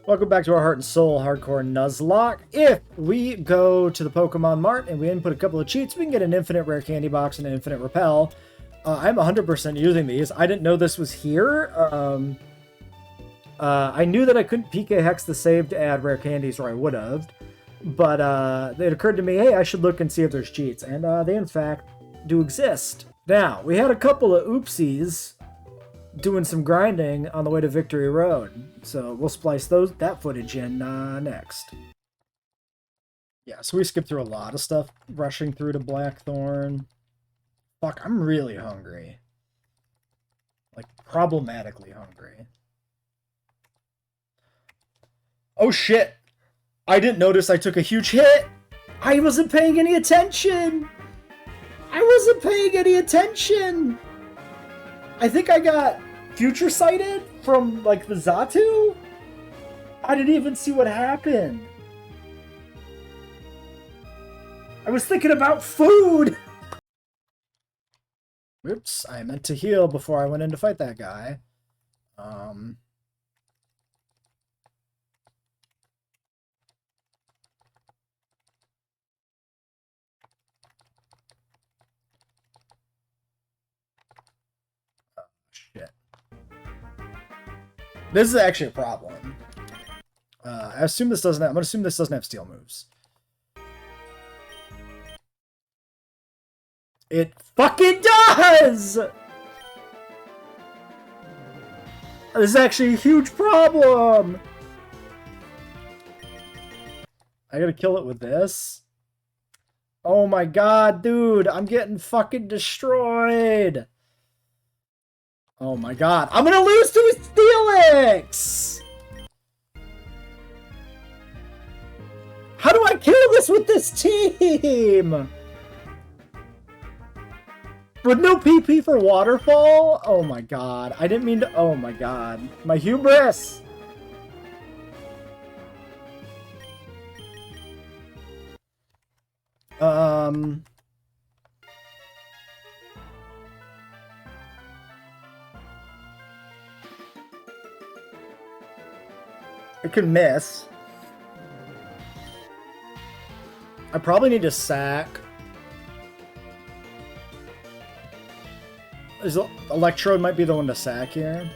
Welcome back to our Heart and Soul Hardcore Nuzlocke. If we go to the Pokemon Mart and we input a couple of cheats, we can get an infinite rare candy box and an infinite repel. I'm 100% using these. I didn't know this was here. I knew that I couldn't PK Hex the save to add rare candies, or I would have. But it occurred to me, hey, I should look and see if there's cheats. And they, in fact, do exist. Now, we had a couple of oopsies doing some grinding on the way to Victory Road. So we'll splice that footage in next. Yeah, so we skipped through a lot of stuff, rushing through to Blackthorn. Fuck, I'm really hungry. Like, problematically hungry. Oh shit! I didn't notice I took a huge hit! I wasn't paying any attention! I wasn't paying any attention! I think I got future sighted from, like, the Xatu? I didn't even see what happened. I was thinking about food! Oops, I meant to heal before I went in to fight that guy. Oh, shit. This is actually a problem. I assume this doesn't have, I'm gonna assume this doesn't have steel moves. It fucking does! This is actually a huge problem! I gotta kill it with this. Oh my god, dude, I'm getting fucking destroyed! Oh my god, I'm gonna lose to Steelix! How do I kill this with this team? With no PP for Waterfall? Oh my god. I didn't mean to... Oh my god. My hubris! It could miss. I probably need to sack. Electrode might be the one to sack here.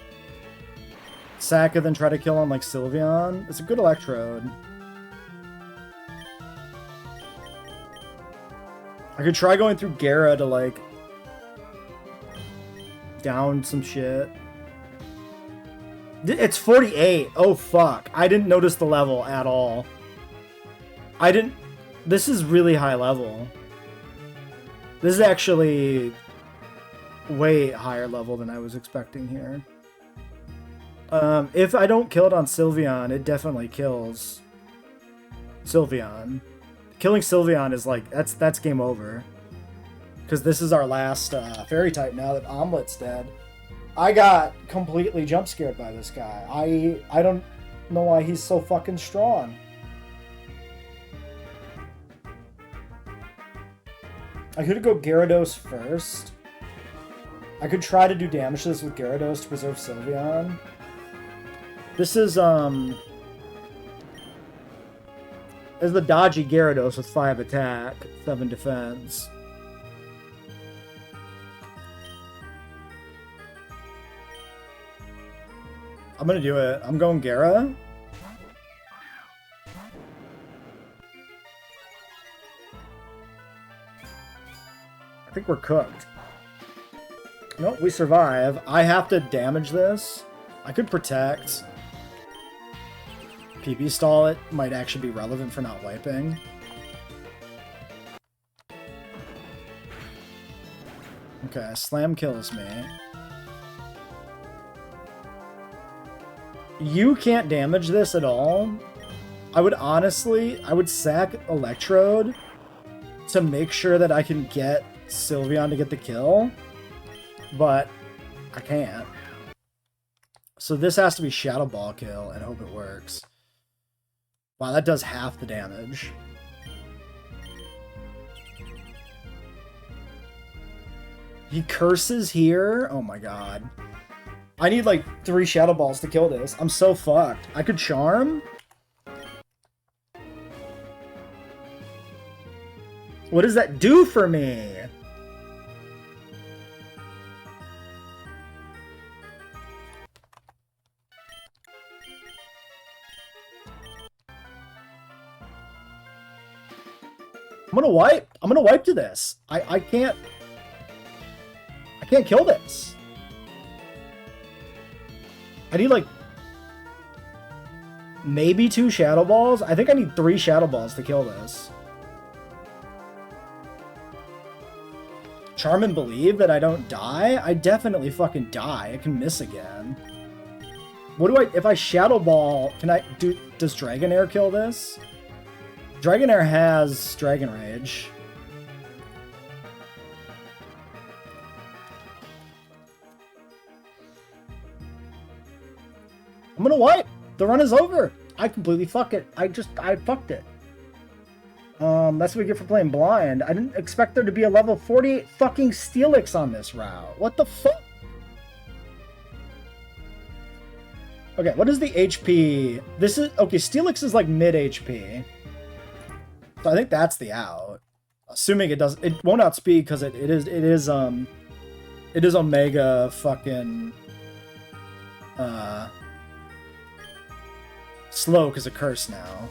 Sack and then try to kill on like Sylveon. It's a good Electrode. I could try going through Gara to like down some shit. It's 48. Oh fuck. I didn't notice the level at all. I didn't... This is really high level. This is actually way higher level than I was expecting here. If I don't kill it on Sylveon, it definitely kills Sylveon. Killing Sylveon is like, that's game over. Because this is our last fairy type now that Omelet's dead. I got completely jump scared by this guy. I don't know why he's so fucking strong. I could go Gyarados first. I could try to do damage to this with Gyarados to preserve Sylveon. This is the dodgy Gyarados with 5 attack, 7 defense. I'm gonna do it. I'm going Gara. I think we're cooked. Nope, we survive. I have to damage this. I could protect. PP stall it might actually be relevant for not wiping. Okay, Slam kills me. You can't damage this at all. I would sack Electrode to make sure that I can get Sylveon to get the kill. But I can't. So this has to be Shadow Ball kill and hope it works. Wow, that does half the damage. He curses here? Oh my god. I need like 3 Shadow Balls to kill this. I'm so fucked. I could Charm? What does that do for me? I'm gonna wipe. I'm gonna wipe to this. I can't kill this. I need like maybe 2 Shadow Balls. I think I need 3 Shadow Balls to kill this. Charm and believe that I don't die? I definitely fucking die. I can miss again. What do I... If I Shadow Ball... Can I... Does Dragonair kill this? Dragonair has Dragon Rage. I'm gonna wipe. The run is over. I completely fuck it. I fucked it. That's what we get for playing blind. I didn't expect there to be a level 48 fucking Steelix on this route. What the fuck? Okay, what is the HP? This is... Okay, Steelix is like mid HP. So I think that's the out. Assuming it does... It won't outspeed because it is Omega fucking... slow because of Curse now.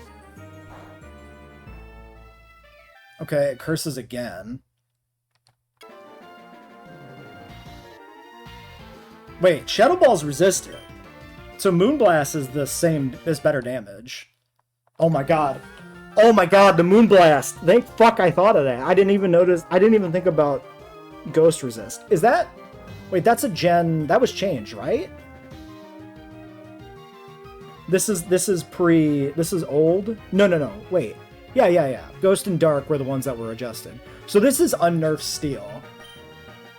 Okay, it curses again. Wait, Shadow Ball's resistant. So Moonblast is the same, is better damage. Oh my god. Oh my god, the Moonblast! Thank fuck I thought of that. I didn't even notice, I didn't even think about Ghost Resist. Is that... Wait, that's a gen... That was changed, right? This is pre... This is old? No, wait. Yeah. Ghost and Dark were the ones that were adjusted. So this is unnerfed Steel.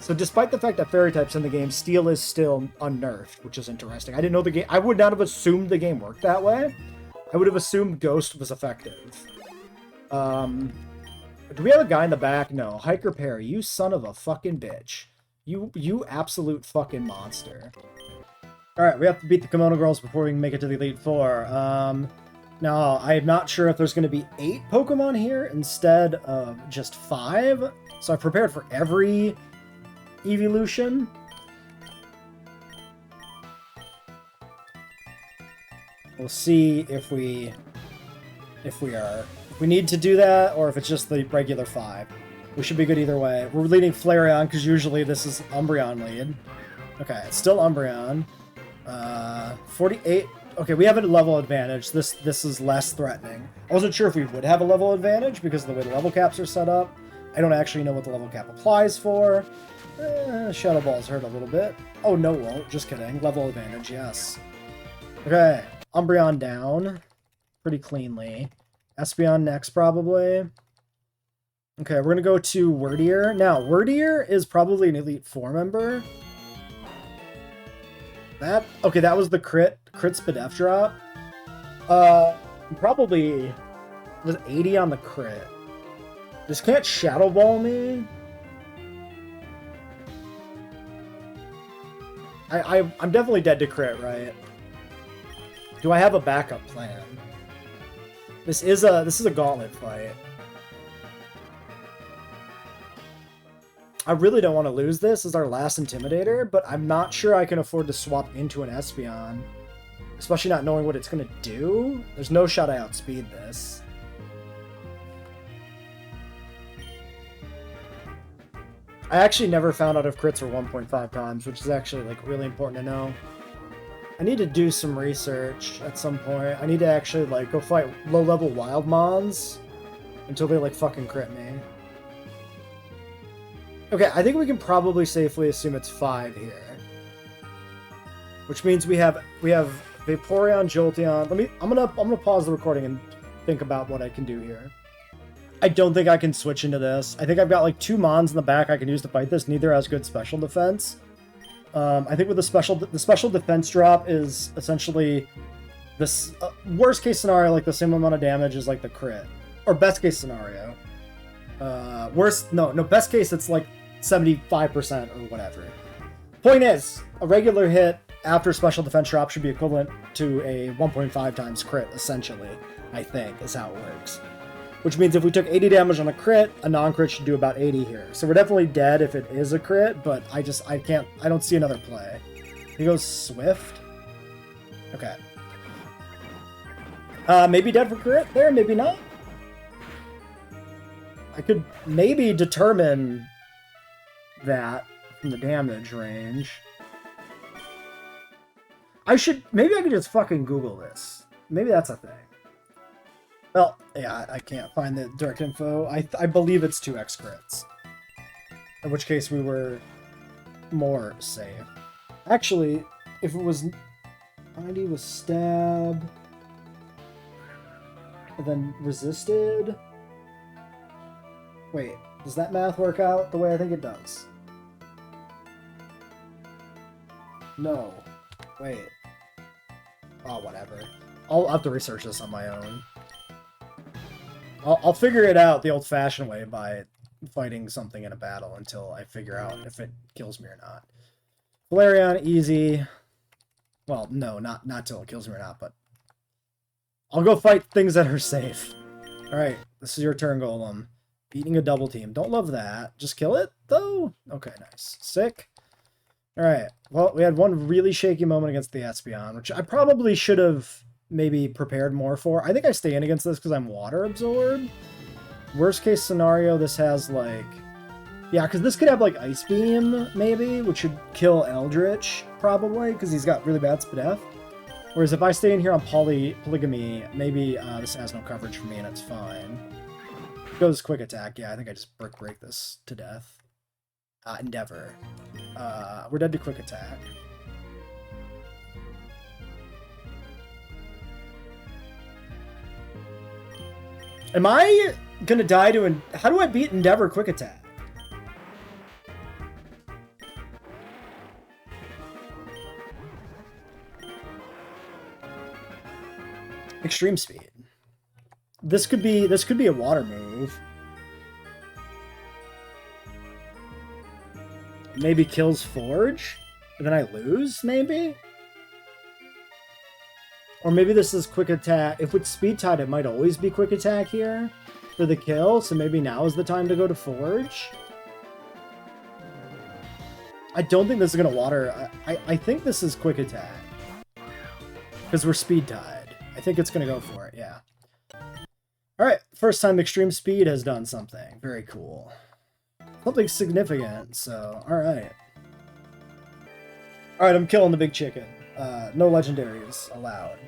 So despite the fact that Fairy type's in the game, Steel is still unnerfed, which is interesting. I didn't know the game... I would not have assumed the game worked that way. I would have assumed Ghost was effective. Do we have a guy in the back? No. Hiker Perry, you son of a fucking bitch. You absolute fucking monster. Alright, we have to beat the Kimono Girls before we can make it to the Elite Four. Now, I'm not sure if there's going to be 8 Pokemon here instead of just 5. So I've prepared for every evolution. We'll see if we need to do that or if it's just the regular 5. We should be good either way. We're leading Flareon because usually this is Umbreon lead. Okay, it's still Umbreon. 48. Okay, we have a level advantage. This is less threatening. I wasn't sure if we would have a level advantage because of the way the level caps are set up. I don't actually know what the level cap applies for. Shadow Balls hurt a little bit. Oh, no, it won't. Just kidding. Level advantage, yes. Okay, Umbreon down. Pretty cleanly. Espeon next, probably. Okay, we're going to go to Wordier. Now, Wordier is probably an Elite Four member. Okay, that was the crit Spadef drop. Probably was 80 on the crit. This can't Shadow Ball me. I'm definitely dead to crit, right? Do I have a backup plan? This is a gauntlet fight. I really don't want to lose this as our last Intimidator, but I'm not sure I can afford to swap into an Espeon. Especially not knowing what it's going to do. There's no shot I outspeed this. I actually never found out if crits were 1.5 times, which is actually like really important to know. I need to do some research at some point. I need to actually like go fight low-level wild mons until they like fucking crit me. Okay, I think we can probably safely assume it's 5 here. Which means we have Vaporeon, Jolteon. I'm gonna pause the recording and think about what I can do here. I don't think I can switch into this. I think I've got like 2 Mons in the back I can use to fight this. Neither has good special defense. I think with the special defense drop is essentially this worst case scenario, like the same amount of damage as like the crit, or best case scenario. Best case it's like 75% or whatever. Point is, a regular hit after special defense drop should be equivalent to a 1.5 times crit, essentially, I think, is how it works. Which means if we took 80 damage on a crit, a non-crit should do about 80 here. So we're definitely dead if it is a crit, but I don't see another play. He goes Swift. Okay. Maybe dead for crit there, maybe not. I could maybe determine that from the damage range. Maybe I could just fucking Google this. Maybe that's a thing. Well, yeah, I can't find the direct info. I believe it's 2x crits. In which case we were more safe. Actually, if it was 90 was stab, and then resisted. Wait, does that math work out the way I think it does? No. Wait. Oh, whatever. I'll have to research this on my own. I'll figure it out the old-fashioned way by fighting something in a battle until I figure out if it kills me or not. Flareon, easy. Well, no, not till it kills me or not, but I'll go fight things that are safe. Alright, this is your turn, Golem. Beating a double team. Don't love that. Just kill it, though? Okay, nice. Sick. Alright, well, we had one really shaky moment against the Espeon, which I probably should have maybe prepared more for. I think I stay in against this because I'm water absorbed. Worst case scenario, this has like... Yeah, because this could have like Ice Beam, maybe, which should kill Eldritch, probably, because he's got really bad Spadef. Whereas if I stay in here on Polygamy, maybe this has no coverage for me and it's fine. Goes Quick Attack. Yeah, I think I just break this to death. Endeavor. We're dead to Quick Attack. Am I gonna die to... How do I beat Endeavor Quick Attack? Extreme Speed. This could be a water move. Maybe kills Forge, and then I lose, maybe? Or maybe this is Quick Attack. If it's Speed Tide, it might always be Quick Attack here for the kill, so maybe now is the time to go to Forge. I don't think this is going to water. I think this is Quick Attack. Because we're Speed Tide. I think it's going to go for it, yeah. Alright, first time Extreme Speed has done something. Very cool. Something significant, so, alright. Alright, I'm killing the big chicken. No legendaries allowed.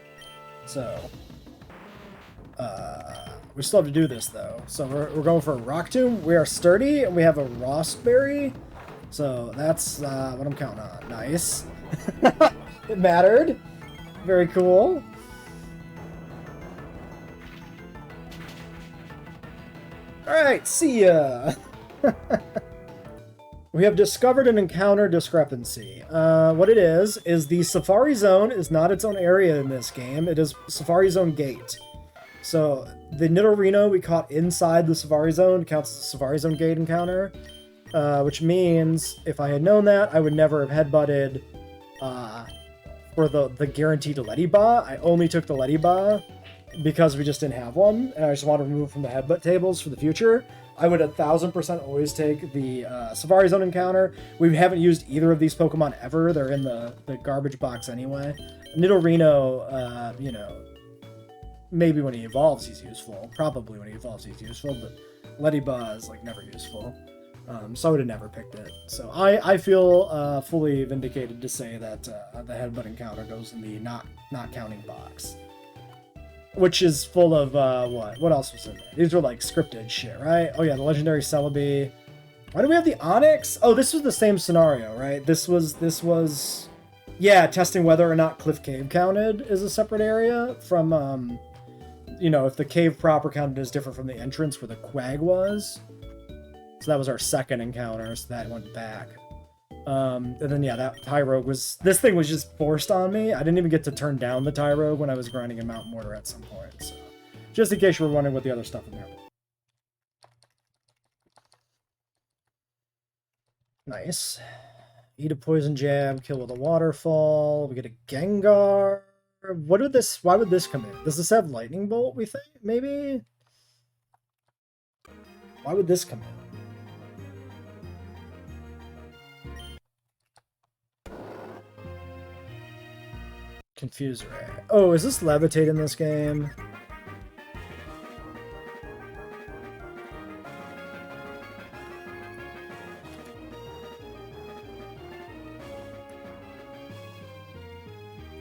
So, we still have to do this, though. So we're going for a Rock Tomb. We are sturdy, and we have a Rostberry. So that's what I'm counting on. Nice. It mattered. Very cool. Alright, see ya! We have discovered an encounter discrepancy. What it is the Safari Zone is not its own area in this game. It is Safari Zone Gate. So the Nidorino we caught inside the Safari Zone counts as a Safari Zone Gate encounter. Which means if I had known that, I would never have headbutted for the guaranteed Lediba. I only took the Lediba because we just didn't have one, and I just want to remove from the headbutt tables for the future. I would 1000% always take the Safari Zone encounter. We haven't used either of these Pokemon ever. They're in the garbage box anyway. Nidorino, you know, maybe when he evolves he's useful. Probably when he evolves he's useful, but Lediba is like never useful. So I would have never picked it. So I feel fully vindicated to say that the headbutt encounter goes in the not counting box. Which is full of, what else was in there? These were like scripted shit, right? Oh yeah, the legendary Celebi. Why do we have the Onyx? Oh, this was the same scenario, right? This was, yeah, testing whether or not Cliff Cave counted as a separate area from, you know, if the cave proper counted as different from the entrance where the Quag was. So that was our second encounter, so that went back. And then, yeah, that Tyrogue was... This thing was just forced on me. I didn't even get to turn down the Tyrogue when I was grinding in Mount Mortar at some point. So, just in case you were wondering what the other stuff in there was. Nice. Eat a poison jab, kill with a waterfall. We get a Gengar. What would this? Why would this come in? Does this have lightning bolt? We think maybe. Why would this come in? Confuse Ray. Oh, is this levitate in this game?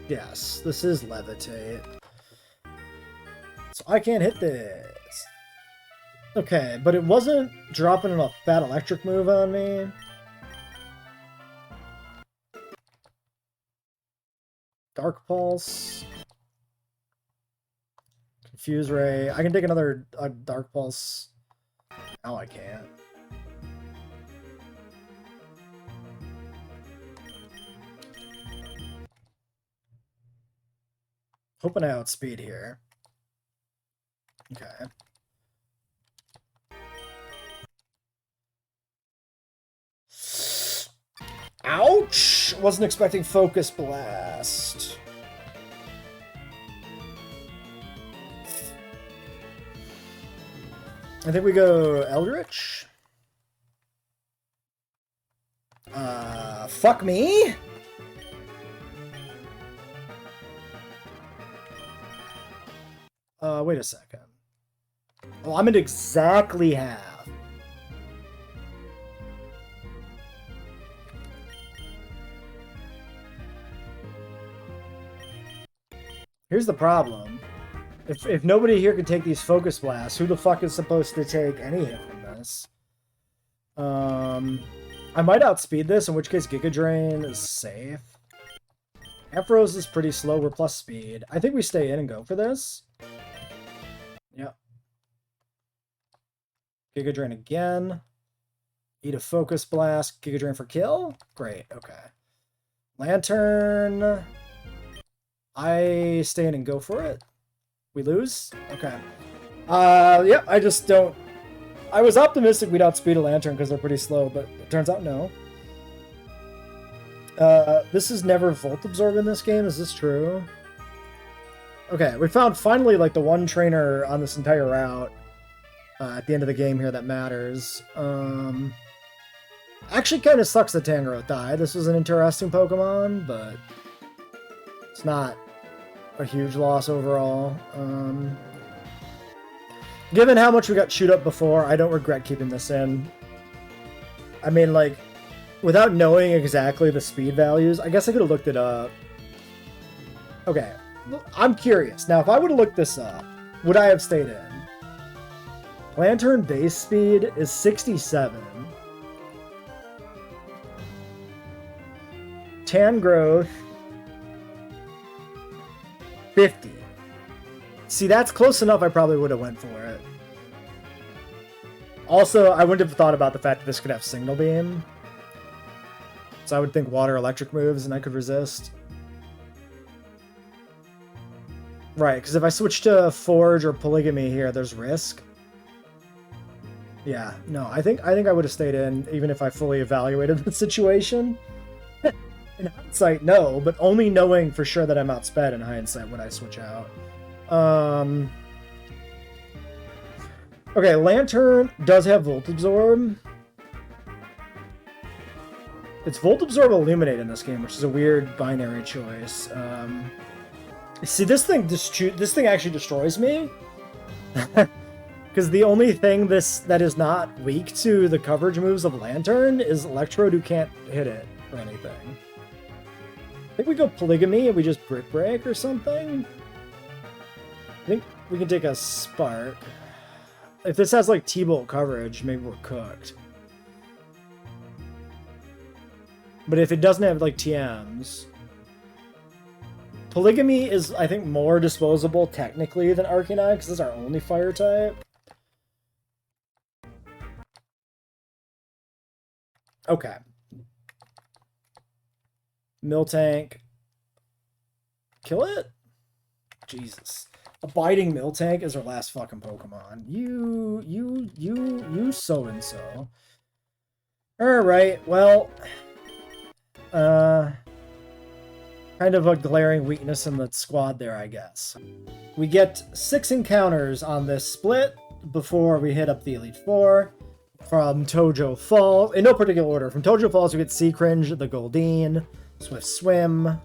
Yes, this is levitate. So I can't hit this. Okay, but it wasn't dropping a fat electric move on me. Dark Pulse. Confuse Ray. I can take another Dark Pulse. No, I can't. Hoping I outspeed here. Okay. Ouch! Wasn't expecting Focus Blast. I think we go Eldritch. Fuck me? Wait a second. Oh, I'm at exactly half. Here's the problem. If nobody here can take these Focus Blasts, who the fuck is supposed to take any hit from this? I might outspeed this, in which case Giga Drain is safe. Ampharos is pretty slow, we're plus speed. I think we stay in and go for this. Yep. Giga Drain again. Eat a Focus Blast. Giga Drain for kill? Great, okay. Lantern. I stay in and go for it. We lose? Okay. Yeah, I just don't... I was optimistic we'd outspeed a Lantern because they're pretty slow, but it turns out no. This is never Volt Absorb in this game, is this true? Okay, we found finally like the one trainer on this entire route at the end of the game here that matters. Actually kind of sucks that Tangrowth died. This was an interesting Pokemon, but it's not a huge loss overall. Given how much we got chewed up before, I don't regret keeping this in. I mean, like, without knowing exactly the speed values, I guess I could have looked it up. Okay, I'm curious. Now, if I would have looked this up, would I have stayed in? Lantern base speed is 67. Tangrowth 50. See, that's close enough. I probably would have went for it. Also, I wouldn't have thought about the fact that this could have Signal Beam. So I would think Water Electric moves and I could resist. Right, because if I switch to Forge or Polygamy here, there's risk. Yeah, no, I think I would have stayed in even if I fully evaluated the situation. In hindsight, no, but only knowing for sure that I'm outsped in hindsight would I switch out. Okay, Lantern does have Volt Absorb. It's Volt Absorb Illuminate in this game, which is a weird binary choice. See, this thing actually destroys me. Because the only thing that is not weak to the coverage moves of Lantern is Electrode, who can't hit it or anything. I think we go Polygamy and we just Brick Break or something. I think we can take a Spark. If this has like T-Bolt coverage, maybe we're cooked. But if it doesn't have like TMs... Polygamy is, I think, more disposable technically than Arcanine, because this is our only fire type. Okay. Miltank. Kill it? Jesus. A biting Miltank is our last fucking Pokemon. You so-and-so. Alright, well... Kind of a glaring weakness in the squad there, I guess. We get 6 encounters on this split before we hit up the Elite Four. From Tojo Falls, in no particular order. From Tojo Falls, we get Sea Cringe, the Goldeen, Swift Swim.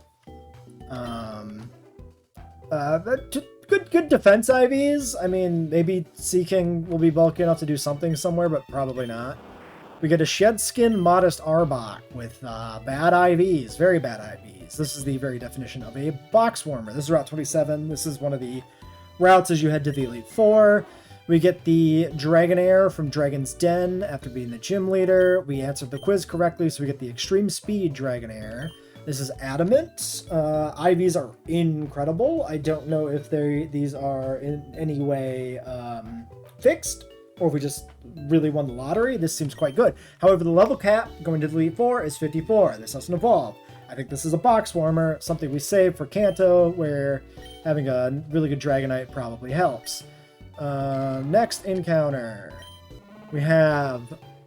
Good defense IVs. I mean, maybe Sea King will be bulky enough to do something somewhere, but probably not. We get a Shedskin Modest Arbok with bad IVs, very bad IVs. This is the very definition of a box warmer. This is Route 27. This is one of the routes as you head to the Elite Four. We get the Dragonair from Dragon's Den after being the gym leader. We answered the quiz correctly, so we get the Extreme Speed Dragonair. This is Adamant. IVs are incredible. I don't know if these are in any way fixed, or if we just really won the lottery. This seems quite good. However, the level cap going to the Elite Four is 54. This doesn't evolve. I think this is a box warmer, something we save for Kanto, where having a really good Dragonite probably helps. Next encounter, we have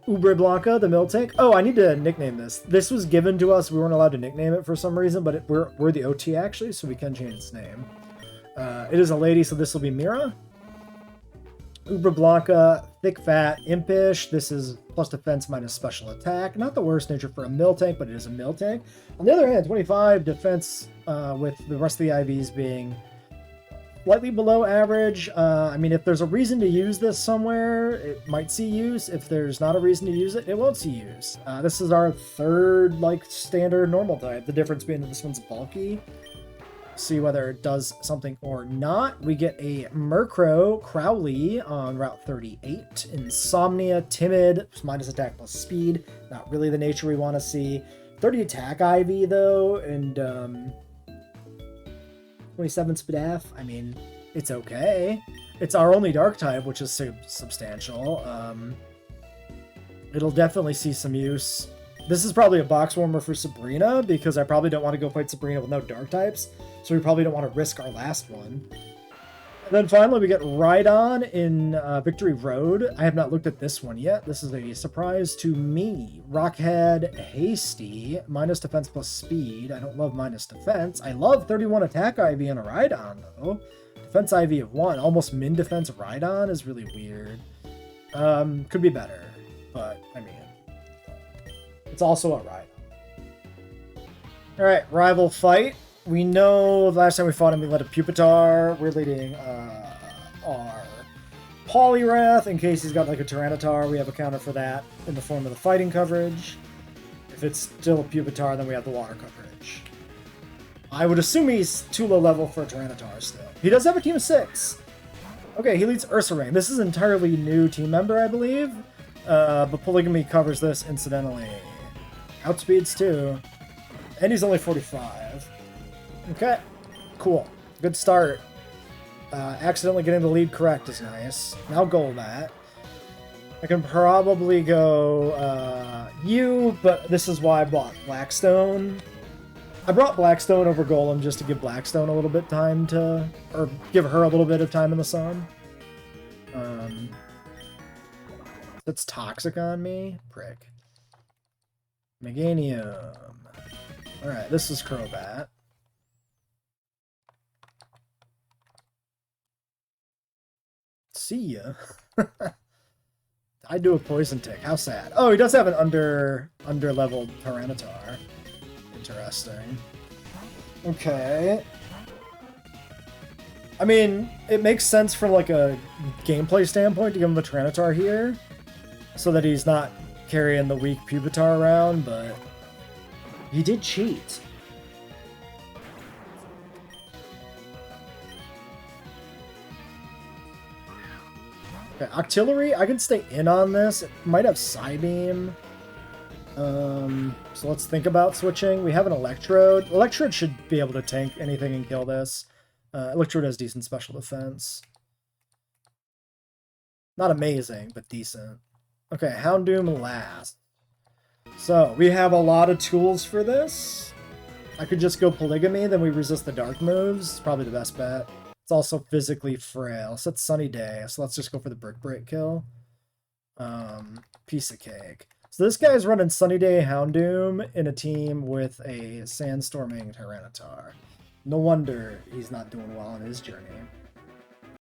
Ubre Blanca, the Miltank. Oh, I need to nickname this. This was given to us. We weren't allowed to nickname it for some reason, but we're the OT actually, so we can change its name. It is a lady, so this will be Mira. Ubre Blanca, thick, fat, impish. This is plus defense minus special attack. Not the worst nature for a Miltank, but it is a Miltank. On the other hand, 25 defense with the rest of the IVs being slightly below average. I mean, if there's a reason to use this somewhere, it might see use. If there's not a reason to use it, it won't see use. This is our third, standard normal type. The difference being that this one's bulky. See whether it does something or not. We get a Murkrow Crowley on Route 38. Insomnia, timid, minus attack plus speed. Not really the nature we want to see. 30 attack IV, though, and 27 Spadaf. I mean, it's okay. It's our only dark type, which is substantial. It'll definitely see some use. This is probably a box warmer for Sabrina, because I probably don't want to go fight Sabrina with no dark types, so we probably don't want to risk our last one. And then finally, we get Rhydon in Victory Road. I have not looked at this one yet. This is a surprise to me. Rockhead Hasty, minus defense plus speed. I don't love minus defense. I love 31 attack IV on a Rhydon, though. Defense IV of 1. Almost min defense Rhydon is really weird. Could be better, but, I mean, it's also a Rhydon. Alright, rival fight. We know the last time we fought him, we led a Pupitar. We're leading our Poliwrath in case he's got like a Tyranitar. We have a counter for that in the form of the fighting coverage. If it's still a Pupitar, then we have the water coverage. I would assume he's too low level for a Tyranitar still. He does have a team of 6. Okay, he leads Ursaring. This is an entirely new team member, I believe. But Polygamy covers this incidentally. Outspeeds too. And he's only 45. Okay, cool. Good start. Accidentally getting the lead correct is nice. Now Golbat. I can probably go you, but this is why I bought Blackstone. I brought Blackstone over Golem just to give Blackstone a little bit time to, or give her a little bit of time in the sun. That's toxic on me. Prick. Meganium. Alright, this is Crobat. See ya. I do a Poison Tick. How sad. Oh, he does have an under-leveled Tyranitar. Interesting. Okay. I mean, it makes sense from like a gameplay standpoint to give him a Tyranitar here, so that he's not carrying the weak Pupitar around, but he did cheat. Okay, Octillery, I can stay in on this. It might have Psybeam. So let's think about switching. We have an Electrode. Electrode should be able to tank anything and kill this. Electrode has decent special defense. Not amazing, but decent. Okay, Houndoom last. So, we have a lot of tools for this. I could just go Polygamy, then we resist the dark moves. It's probably the best bet. It's also physically frail. So it's Sunny Day, so let's just go for the Brick Break kill. Piece of cake. So this guy's running Sunny Day Houndoom in a team with a Sandstorming Tyranitar. No wonder he's not doing well on his journey.